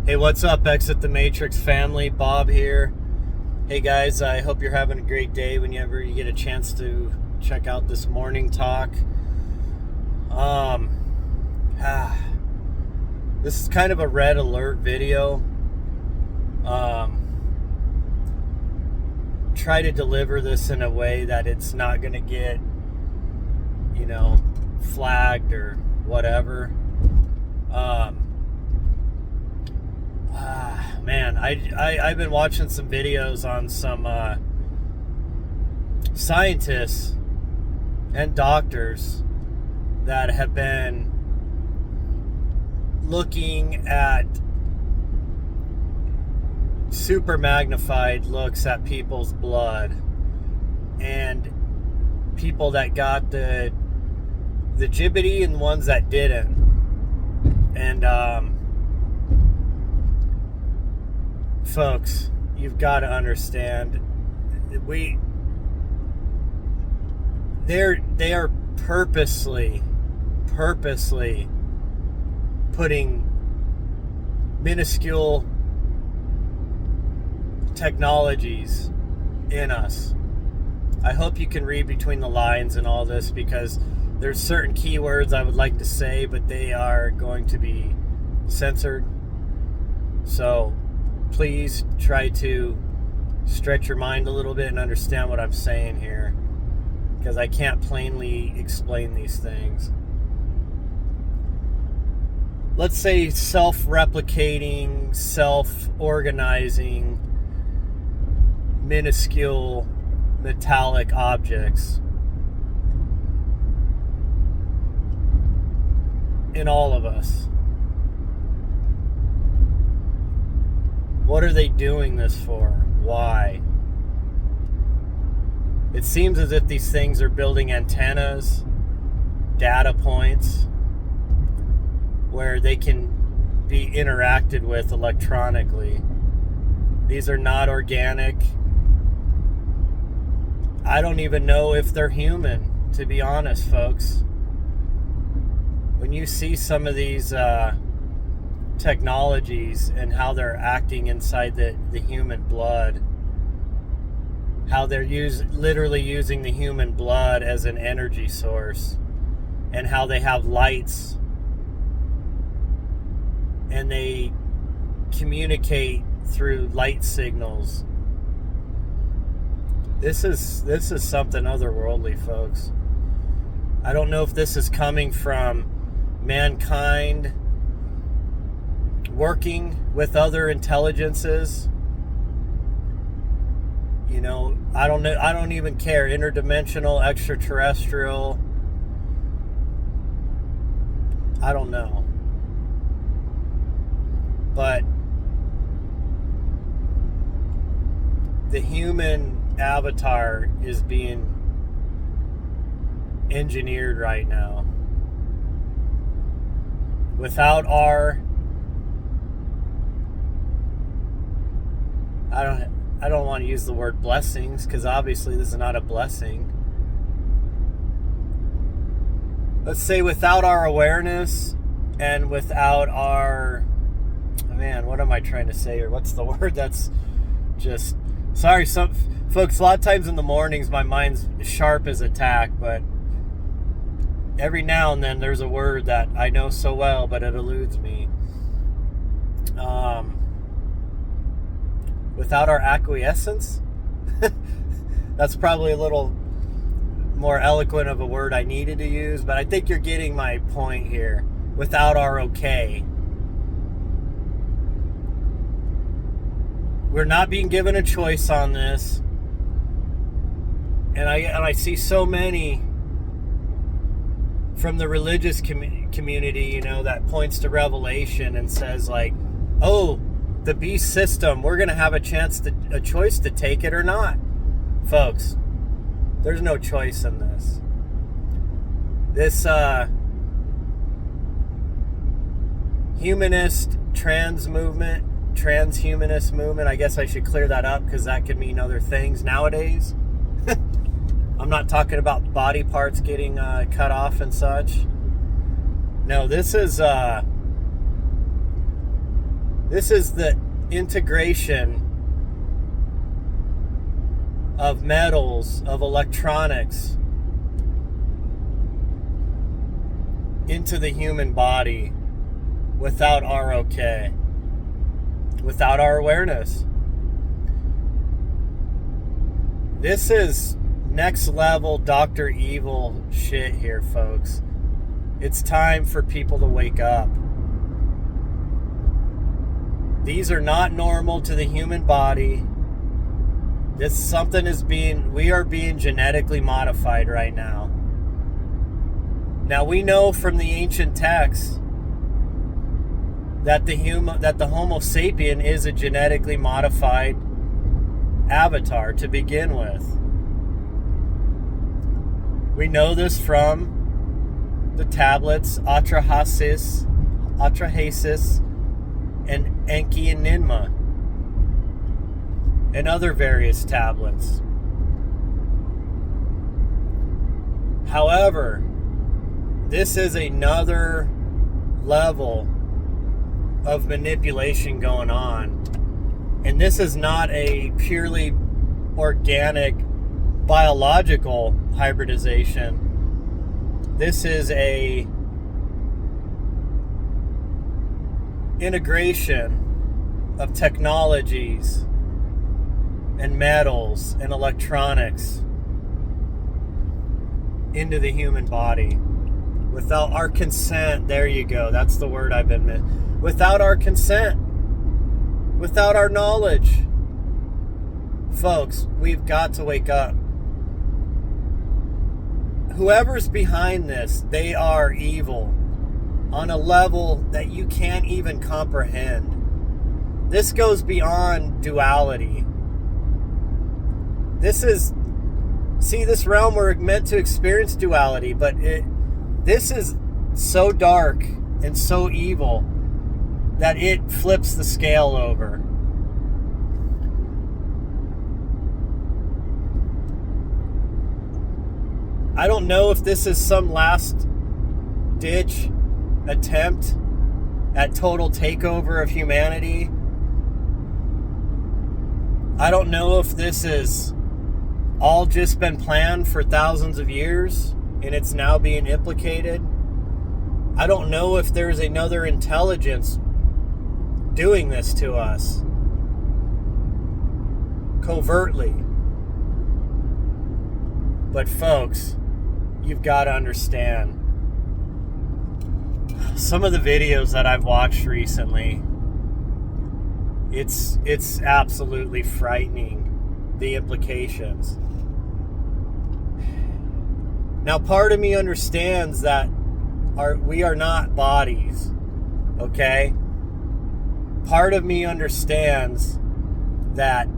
Hey, what's up, Exit the Matrix family? Bob here. Hey guys, I hope you're having a great day whenever you get a chance to check out this morning talk. This is kind of a red alert video. Try to deliver this in a way that it's not going to get, flagged or whatever. Man, I've been watching some videos on some scientists and doctors that have been looking at super magnified looks at people's blood and people that got the gibbity and ones that didn't. And folks, you've got to understand, they are purposely putting minuscule technologies in us. I hope you can read between the lines in all this, because there's certain keywords I would like to say, but they are going to be censored. So please try to stretch your mind a little bit and understand what I'm saying here, because I can't plainly explain these things. Let's say self-replicating, self-organizing, minuscule metallic objects in all of us. What are they doing this for? Why? It seems as if these things are building antennas, data points, where they can be interacted with electronically. These are not organic. I don't even know if they're human, to be honest, folks. When you see some of these technologies and how they're acting inside the human blood, how they're literally using the human blood as an energy source, and how they have lights and they communicate through light signals. This is something otherworldly, folks. I don't know if this is coming from mankind working with other intelligences. I don't know. I don't even care. Interdimensional, extraterrestrial. I don't know. But the human avatar is being engineered right now. Without our, I don't want to use the word blessings, because obviously this is not a blessing. Let's say without our awareness and without our, what am I trying to say here? What's the word that's just, sorry, some folks, a lot of times in the mornings my mind's sharp as a tack, but every now and then there's a word that I know so well, but it eludes me. Without our acquiescence? That's probably a little more eloquent of a word I needed to use, but I think you're getting my point here. Without our okay. We're not being given a choice on this. And I see so many from the religious community, that points to Revelation and says like, oh, the beast system, we're going to have a choice to take it or not. Folks, there's no choice in this. This humanist transhumanist movement, I guess I should clear that up, because that could mean other things nowadays. I'm not talking about body parts getting cut off and such. No, this is This is the integration of metals, of electronics into the human body without our okay, without our awareness. This is next level Dr. Evil shit here, folks. It's time for people to wake up. These are not normal to the human body. We are being genetically modified right now. Now we know from the ancient texts that the Homo sapien is a genetically modified avatar to begin with. We know this from the tablets Atrahasis, and Enki and Ninmah, and other various tablets. However, this is another level of manipulation going on. And this is not a purely organic, biological hybridization. This is a integration of technologies and metals and electronics into the human body without our consent. There you go. That's the word I've been missing. Without our consent, without our knowledge. Folks, we've got to wake up. Whoever's behind this, they are evil on a level that you can't even comprehend. This goes beyond duality. This realm, we're meant to experience duality, but this is so dark and so evil that it flips the scale over. I don't know if this is some last ditch attempt at total takeover of humanity. I don't know if this is all just been planned for thousands of years and it's now being implicated. I don't know if there's another intelligence doing this to us covertly. But folks, you've got to understand, some of the videos that I've watched recently, it's absolutely frightening, the implications. Now, part of me understands that we are not bodies, okay? Part of me understands that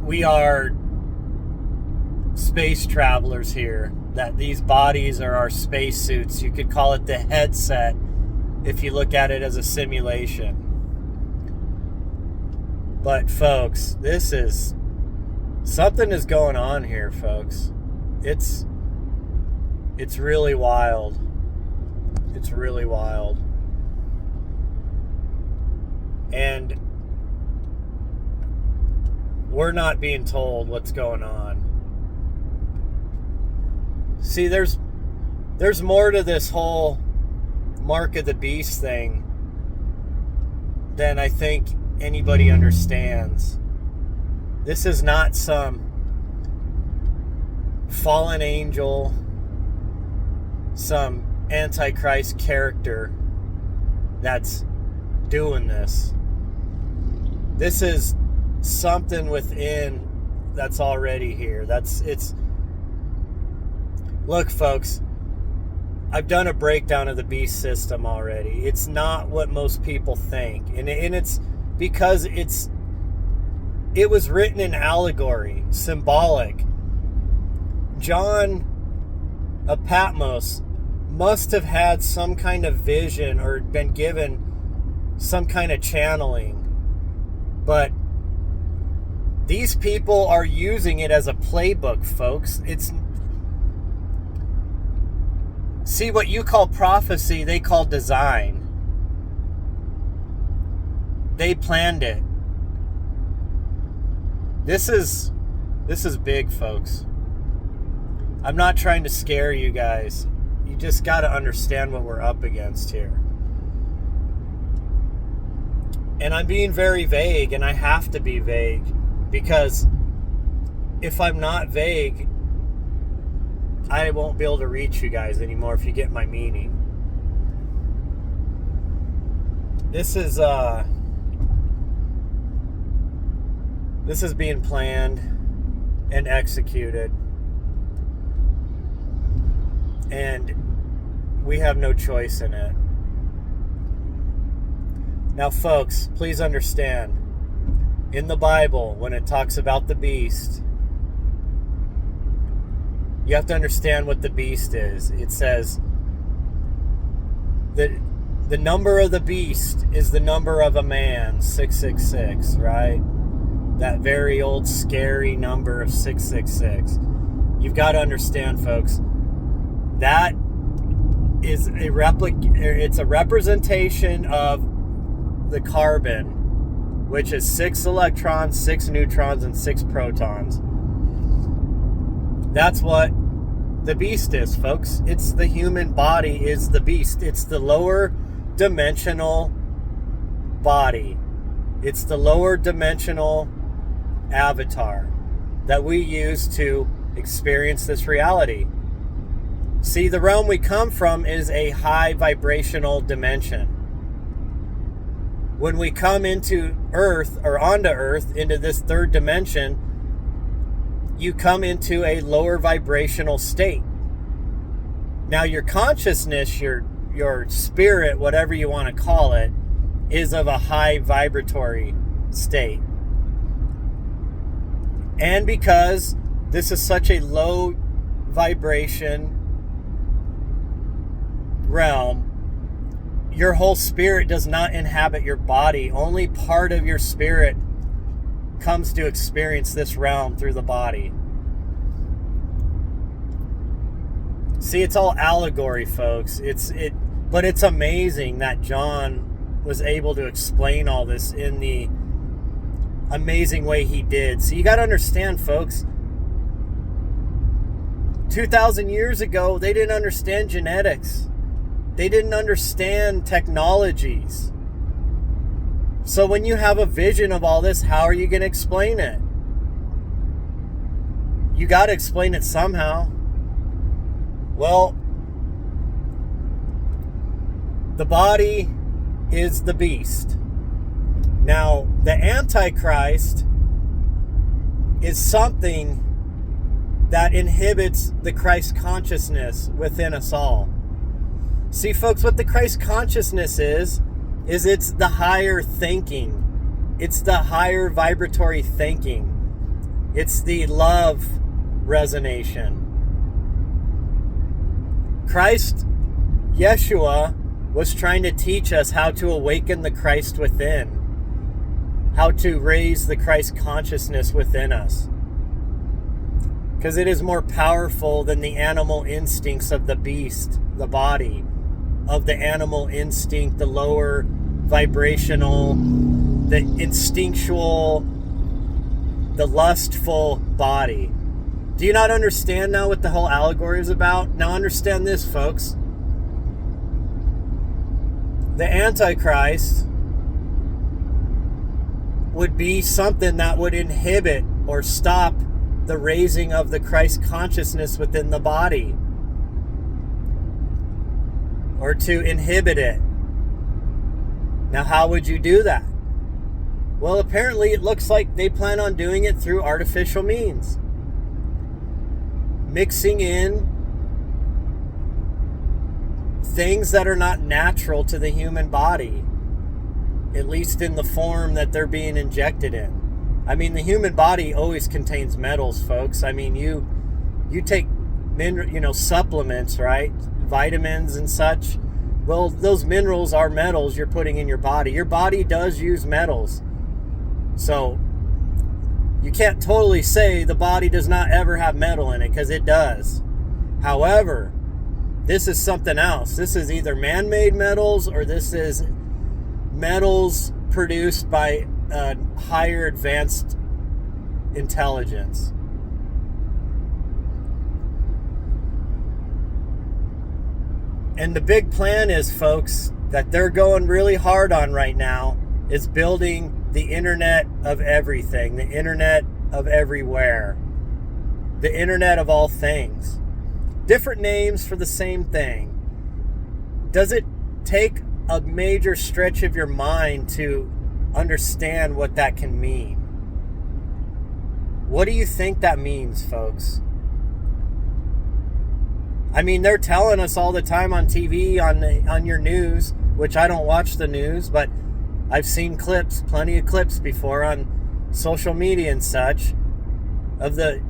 we are space travelers here, that these bodies are our spacesuits. You could call it the headset if you look at it as a simulation. But folks, something is going on here, folks. It's really wild. It's really wild. And we're not being told what's going on. See, there's more to this whole Mark of the Beast thing than I think anybody understands. This is not some fallen angel, some Antichrist character that's doing this. This is something within that's already here. Look, folks, I've done a breakdown of the beast system already. It's not what most people think. And it's because it was written in allegory, symbolic. John of Patmos must have had some kind of vision or been given some kind of channeling. But these people are using it as a playbook, folks. See, what you call prophecy, they call design. They planned it. This is big, folks. I'm not trying to scare you guys. You just got to understand what we're up against here. And I'm being very vague, and I have to be vague, because if I'm not vague, I won't be able to reach you guys anymore, if you get my meaning. This is being planned and executed, and we have no choice in it. Now, folks, please understand, in the Bible, when it talks about the beast, you have to understand what the beast is. It says that the number of the beast is the number of a man, 666, right? That very old scary number of 666. You've got to understand, folks, that is it's a representation of the carbon, which is 6 electrons, 6 neutrons, and 6 protons. That's what the beast is, folks. It's the human body is the beast. It's the lower dimensional body. It's the lower dimensional avatar that we use to experience this reality. See, the realm we come from is a high vibrational dimension. When we come into Earth, or onto Earth, into this third dimension, you come into a lower vibrational state. Now, your consciousness, your spirit, whatever you want to call it, is of a high vibratory state. And because this is such a low vibration realm, your whole spirit does not inhabit your body. Only part of your spirit comes to experience this realm through the body. See, it's all allegory, folks. But it's amazing that John was able to explain all this in the amazing way he did. So you got to understand, folks, 2,000 years ago, they didn't understand genetics. They didn't understand technologies. So when you have a vision of all this, how are you going to explain it? You got to explain it somehow. Well, the body is the beast. Now, the Antichrist is something that inhibits the Christ consciousness within us all. See, folks, what the Christ consciousness is it's the higher thinking. It's the higher vibratory thinking. It's the love resonation. Christ, Yeshua, was trying to teach us how to awaken the Christ within, how to raise the Christ consciousness within us. Because it is more powerful than the animal instincts of the beast, the body, of the animal instinct, the lower vibrational, the instinctual, the lustful body. Do you not understand now what the whole allegory is about? Now understand this, folks. The Antichrist would be something that would inhibit or stop the raising of the Christ consciousness within the body, or to inhibit it. Now, how would you do that? Well, apparently it looks like they plan on doing it through artificial means. Mixing in things that are not natural to the human body, at least in the form that they're being injected in. I mean, the human body always contains metals, folks. I mean, you take supplements, right? Vitamins and such. Well, those minerals are metals you're putting in your body. Your body does use metals. So you can't totally say the body does not ever have metal in it, because it does. However, this is something else. This is either man-made metals, or this is metals produced by a higher advanced intelligence. And the big plan is, folks, that they're going really hard on right now is building the internet of everything, the internet of everywhere, the internet of all things. Different names for the same thing. Does it take a major stretch of your mind to understand what that can mean? What do you think that means, folks? I mean, they're telling us all the time on TV, on your news, which I don't watch the news, but I've seen clips, plenty of clips before on social media and such, of the,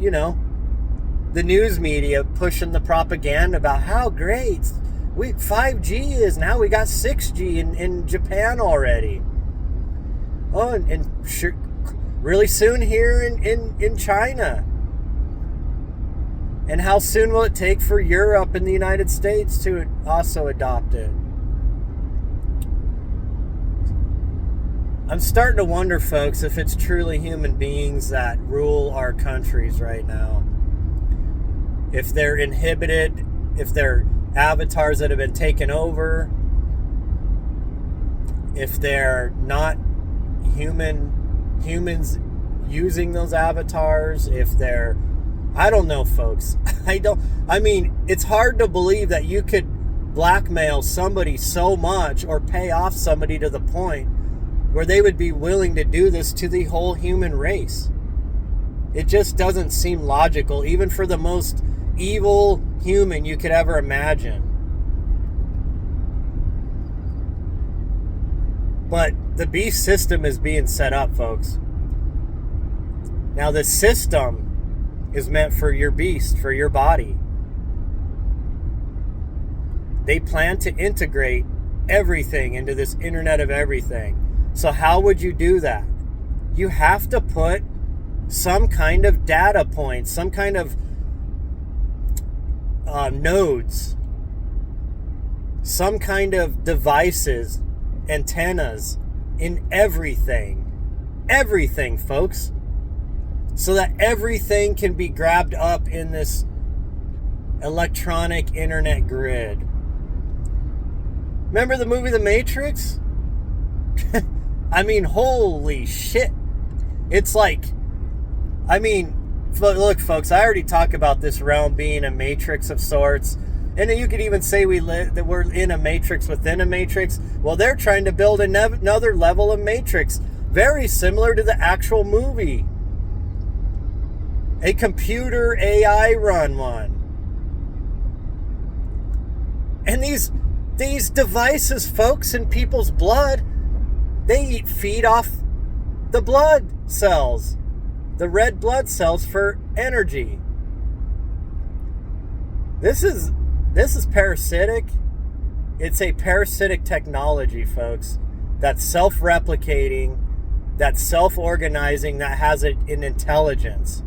the news media pushing the propaganda about how great 5G is. Now we got 6G in Japan already. Oh, and really soon here in China. And how soon will it take for Europe and the United States to also adopt it? I'm starting to wonder, folks, if it's truly human beings that rule our countries right now. If they're inhibited, if they're avatars that have been taken over, if they're not humans using those avatars, if they're, I don't know, folks. I mean, it's hard to believe that you could blackmail somebody so much or pay off somebody to the point where they would be willing to do this to the whole human race. It just doesn't seem logical, even for the most evil human you could ever imagine. But the beast system is being set up, folks. Now, the system is meant for your beast, for your body. They plan to integrate everything into this internet of everything. So how would you do that? You have to put some kind of data points, some kind of nodes, some kind of devices, antennas in everything. Everything, folks. So that everything can be grabbed up in this electronic internet grid. Remember the movie The Matrix? I mean, holy shit. It's like, I mean, look, folks, I already talked about this realm being a matrix of sorts. And you could even say that we're in a matrix within a matrix. Well, they're trying to build another level of matrix, very similar to the actual movie. A computer AI run one. And these devices, folks, in people's blood, they feed off the blood cells, the red blood cells for energy. This is parasitic. It's a parasitic technology, folks, that's self-replicating, that's self-organizing, that has an intelligence.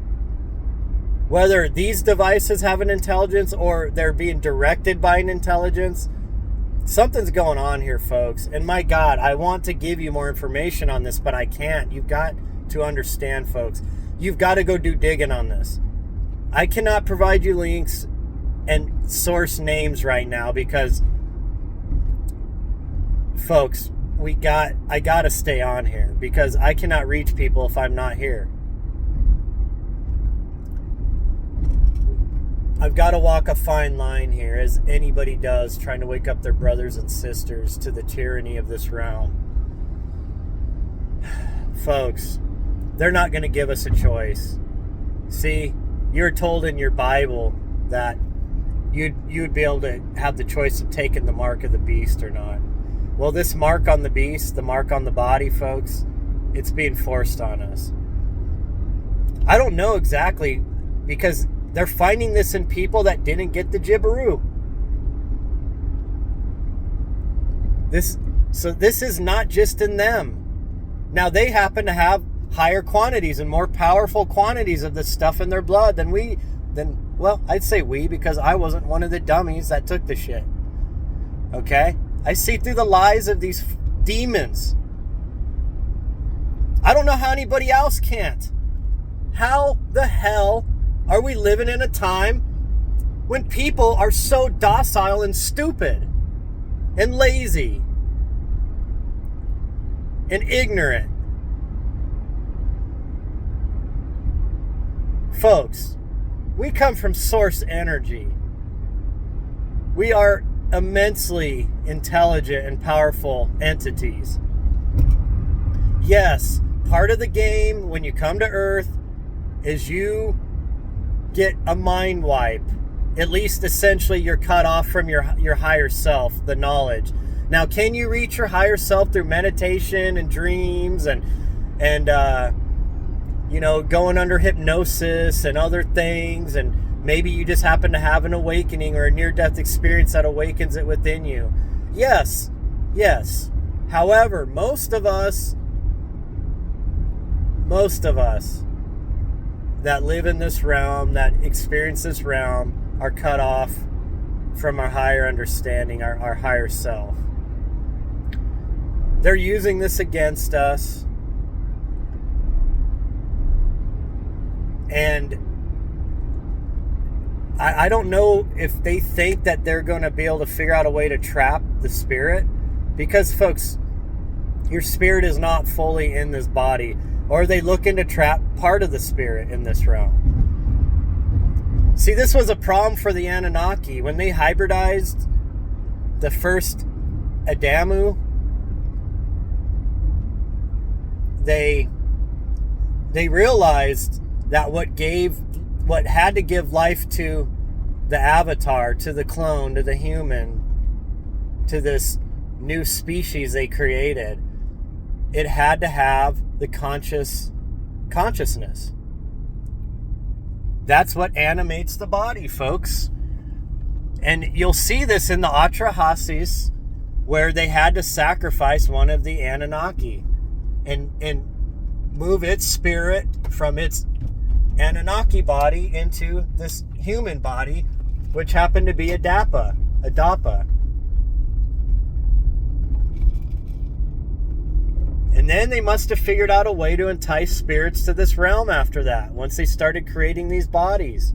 Whether these devices have an intelligence or they're being directed by an intelligence, something's going on here, folks. And my God, I want to give you more information on this, but I can't. You've got to understand, folks. You've got to go do digging on this. I cannot provide you links and source names right now because, folks, I got to stay on here because I cannot reach people if I'm not here. I've got to walk a fine line here, as anybody does, trying to wake up their brothers and sisters to the tyranny of this realm. Folks, they're not going to give us a choice. See, you're told in your Bible that you'd be able to have the choice of taking the mark of the beast or not. Well, this mark on the beast, the mark on the body, folks, it's being forced on us. I don't know exactly, because they're finding this in people that didn't get the Jibberoo. This is not just in them. Now, they happen to have higher quantities and more powerful quantities of this stuff in their blood well, I'd say we, because I wasn't one of the dummies that took the shit. Okay? I see through the lies of these demons. I don't know how anybody else can't. How the hell are we living in a time when people are so docile and stupid and lazy and ignorant? Folks, we come from source energy. We are immensely intelligent and powerful entities. Yes, part of the game when you come to Earth is you get a mind wipe. At least essentially you're cut off from your higher self, the knowledge. Now, can you reach your higher self through meditation and dreams and going under hypnosis and other things, and maybe you just happen to have an awakening or a near-death experience that awakens it within you? Yes. However, most of us that live in this realm, that experience this realm, are cut off from our higher understanding, our higher self. They're using this against us. And I don't know if they think that they're going to be able to figure out a way to trap the spirit. Because, folks, your spirit is not fully in this body. Or are they looking to trap part of the spirit in this realm? See, this was a problem for the Anunnaki. When they hybridized the first Adamu, they realized that what had to give life to the avatar, to the clone, to the human, to this new species they created, it had to have the consciousness. That's what animates the body, folks. And you'll see this in the Atrahasis, where they had to sacrifice one of the Anunnaki and move its spirit from its Anunnaki body into this human body, which happened to be Adapa. And then they must have figured out a way to entice spirits to this realm after that, once they started creating these bodies.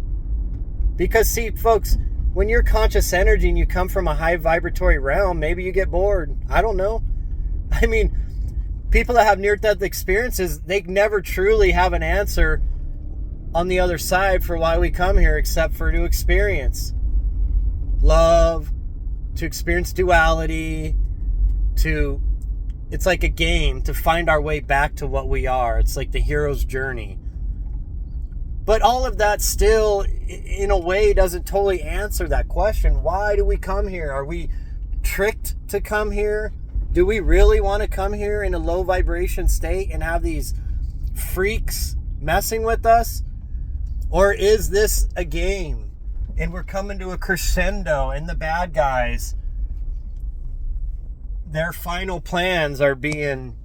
Because, see, folks, when you're conscious energy and you come from a high vibratory realm, maybe you get bored. I don't know. I mean, people that have near-death experiences, they never truly have an answer on the other side for why we come here, except for to experience love, to experience duality, it's like a game, to find our way back to what we are. It's like the hero's journey. But all of that still, in a way, doesn't totally answer that question. Why do we come here? Are we tricked to come here? Do we really want to come here in a low vibration state and have these freaks messing with us? Or is this a game and we're coming to a crescendo and the bad guys, their final plans are being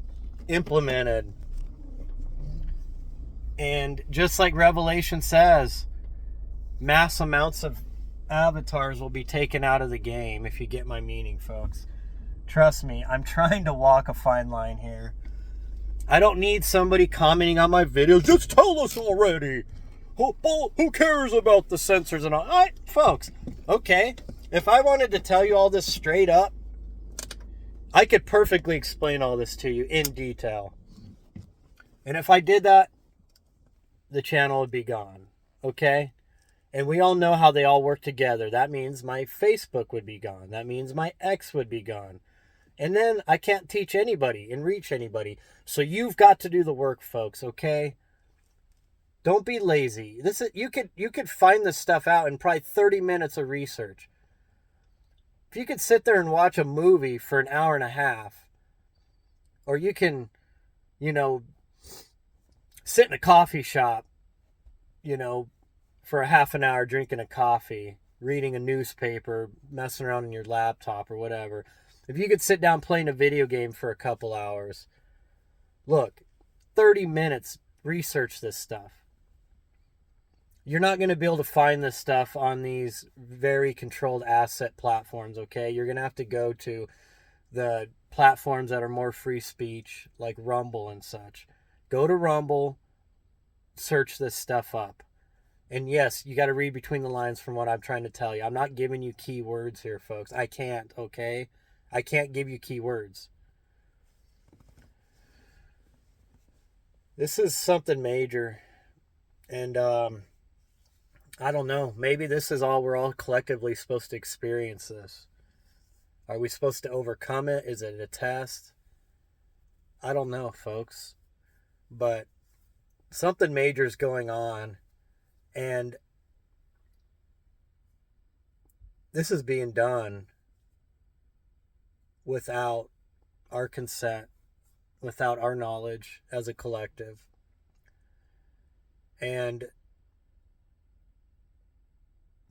implemented? And just like Revelation says, mass amounts of avatars will be taken out of the game, if you get my meaning, folks. Trust me, I'm trying to walk a fine line here. I don't need somebody commenting on my videos. Just tell us already. Who cares about the censors and all? Folks, okay, if I wanted to tell you all this straight up, I could perfectly explain all this to you in detail. And if I did that, the channel would be gone, okay? And we all know how they all work together. That means my Facebook would be gone. That means my X would be gone. And then I can't teach anybody and reach anybody. So you've got to do the work, folks, okay? Don't be lazy. You could find this stuff out in probably 30 minutes of research. If you could sit there and watch a movie for an hour and a half, or you can, sit in a coffee shop, for a half an hour drinking a coffee, reading a newspaper, messing around on your laptop or whatever. If you could sit down playing a video game for a couple hours, look, 30 minutes, research this stuff. You're not going to be able to find this stuff on these very controlled asset platforms, okay? You're going to have to go to the platforms that are more free speech, like Rumble and such. Go to Rumble, search this stuff up. And yes, you got to read between the lines from what I'm trying to tell you. I'm not giving you keywords here, folks. I can't, okay? I can't give you keywords. This is something major. And I don't know. Maybe this is all we're all collectively supposed to experience this. Are we supposed to overcome it? Is it a test? I don't know, folks. But something major is going on. And this is being done without our consent, without our knowledge as a collective. And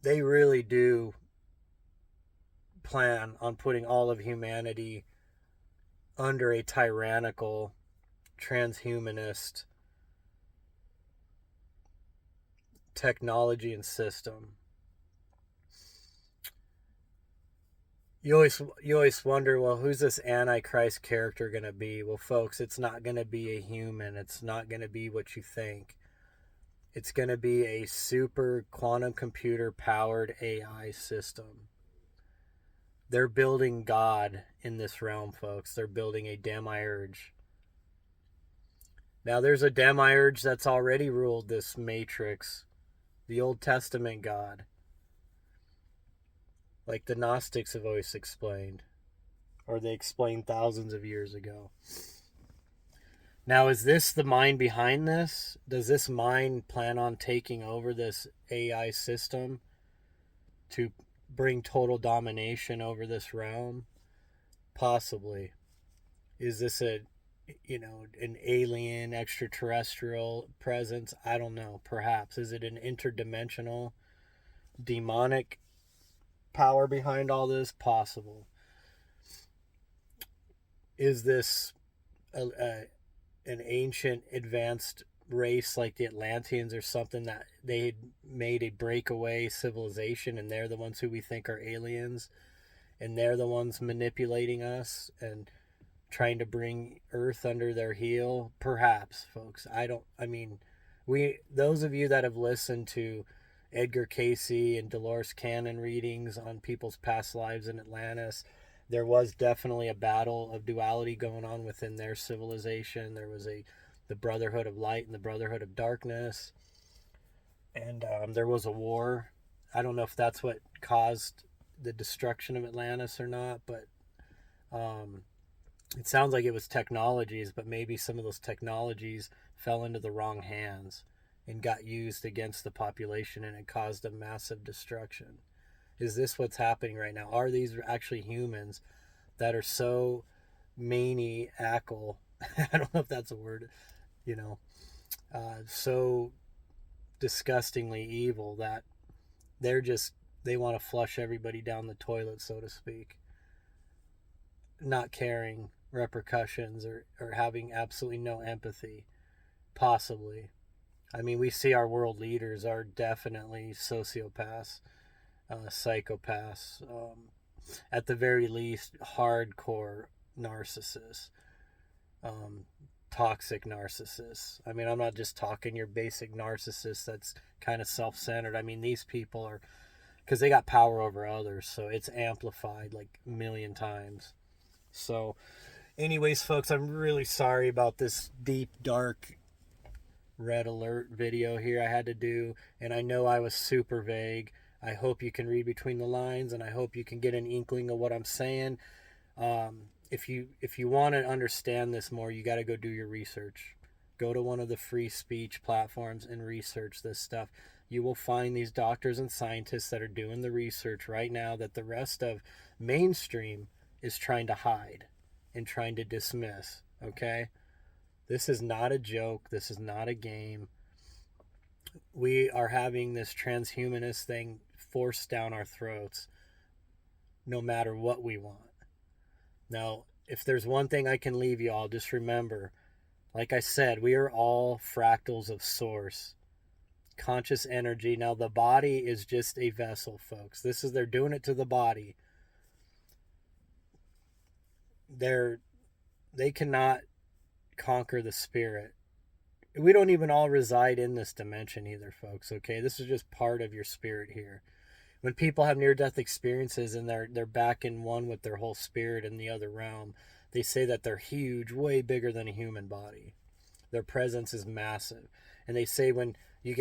they really do plan on putting all of humanity under a tyrannical, transhumanist technology and system. You always wonder, well, who's this Antichrist character going to be? Well, folks, it's not going to be a human. It's not going to be what you think. It's going to be a super quantum computer powered AI system. They're building God in this realm, folks. They're building a demiurge. Now, there's a demiurge that's already ruled this matrix, the Old Testament God, like the Gnostics have always explained, or they explained thousands of years ago. Now, is this the mind behind this? Does this mind plan on taking over this AI system to bring total domination over this realm? Possibly. Is this an alien extraterrestrial presence? I don't know. Perhaps. Is it an interdimensional demonic power behind all this? Possible. Is this an ancient advanced race like the Atlanteans or something that they made a breakaway civilization and they're the ones who we think are aliens and they're the ones manipulating us and trying to bring Earth under their heel? Perhaps, folks. Those of you that have listened to Edgar Cayce and Dolores Cannon readings on people's past lives in Atlantis, there was definitely a battle of duality going on within their civilization. There was the Brotherhood of Light and the Brotherhood of Darkness. And there was a war. I don't know if that's what caused the destruction of Atlantis or not, but it sounds like it was technologies, but maybe some of those technologies fell into the wrong hands and got used against the population and it caused a massive destruction. Is this what's happening right now? Are these actually humans that are so maniacal? I don't know if that's a word, so disgustingly evil that they want to flush everybody down the toilet, so to speak, not caring repercussions or having absolutely no empathy. Possibly. I mean, we see our world leaders are definitely sociopaths, psychopaths, at the very least, hardcore narcissists, toxic narcissists. I mean, I'm not just talking your basic narcissist that's kind of self-centered. I mean, these people are, because they got power over others, so it's amplified like a million times. So, anyways, folks, I'm really sorry about this deep, dark, red alert video here I had to do, and I know I was super vague. I hope you can read between the lines, and I hope you can get an inkling of what I'm saying. If you want to understand this more, you got to go do your research. Go to one of the free speech platforms and research this stuff. You will find these doctors and scientists that are doing the research right now that the rest of mainstream is trying to hide and trying to dismiss, okay? This is not a joke. This is not a game. We are having this transhumanist thing forced down our throats no matter what we want. Now, if there's one thing I can leave you all, just remember, like I said, we are all fractals of source, conscious energy. Now, the body is just a vessel, folks. They're doing it to the body. They cannot conquer the spirit. we don't even all reside in this dimension either, folks. Okay, this is just part of your spirit here. When people have near-death experiences and they're back in one with their whole spirit in the other realm, they say that they're huge, way bigger than a human body. Their presence is massive, and they say when you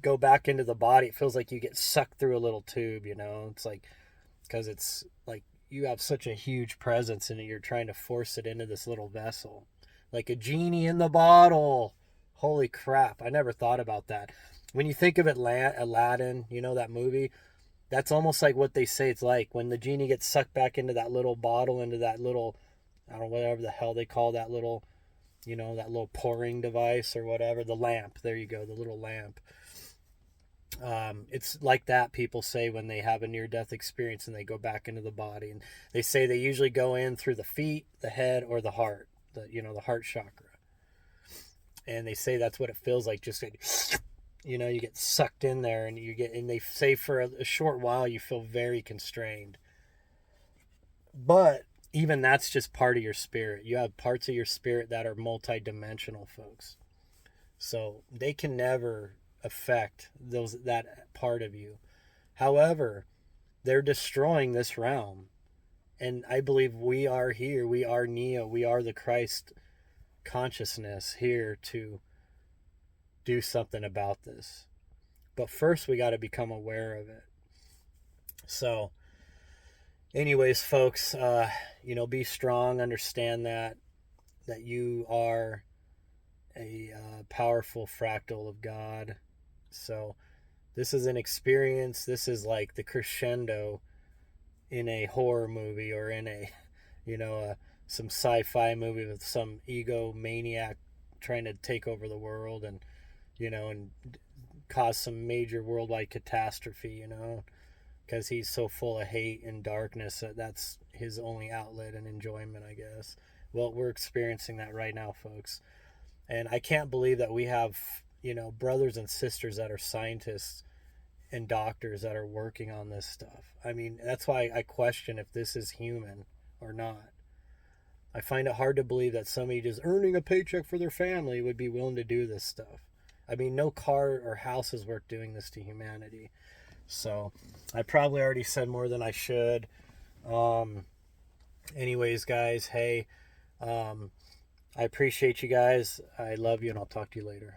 go back into the body, it feels like you get sucked through a little tube. It's like because it's like you have such a huge presence and you're trying to force it into this little vessel, like a genie in the bottle. Holy crap! I never thought about that. When you think of Aladdin, that movie. That's almost like what they say it's like when the genie gets sucked back into that little bottle, into that little, I don't know, whatever the hell they call that little, that little pouring device or whatever, the lamp. There you go, the little lamp. It's like that people say when they have a near-death experience and they go back into the body. And they say they usually go in through the feet, the head, or the heart, the heart chakra. And they say that's what it feels like, just like, you get sucked in there and they say for a short while you feel very constrained. But even that's just part of your spirit. You have parts of your spirit that are multidimensional, folks. So they can never affect that part of you. However, they're destroying this realm. And I believe we are here. We are Neo. We are the Christ consciousness here to do something about this. But first we got to become aware of it. So anyways, folks, be strong, understand that you are a powerful fractal of God. So this is an experience. This is like the crescendo in a horror movie or in a some sci-fi movie with some egomaniac trying to take over the world and cause some major worldwide catastrophe, because he's so full of hate and darkness that that's his only outlet and enjoyment, I guess. Well, we're experiencing that right now, folks. And I can't believe that we have, brothers and sisters that are scientists and doctors that are working on this stuff. I mean, that's why I question if this is human or not. I find it hard to believe that somebody just earning a paycheck for their family would be willing to do this stuff. I mean, no car or house is worth doing this to humanity. So I probably already said more than I should. Anyways, guys, hey, I appreciate you guys. I love you, and I'll talk to you later.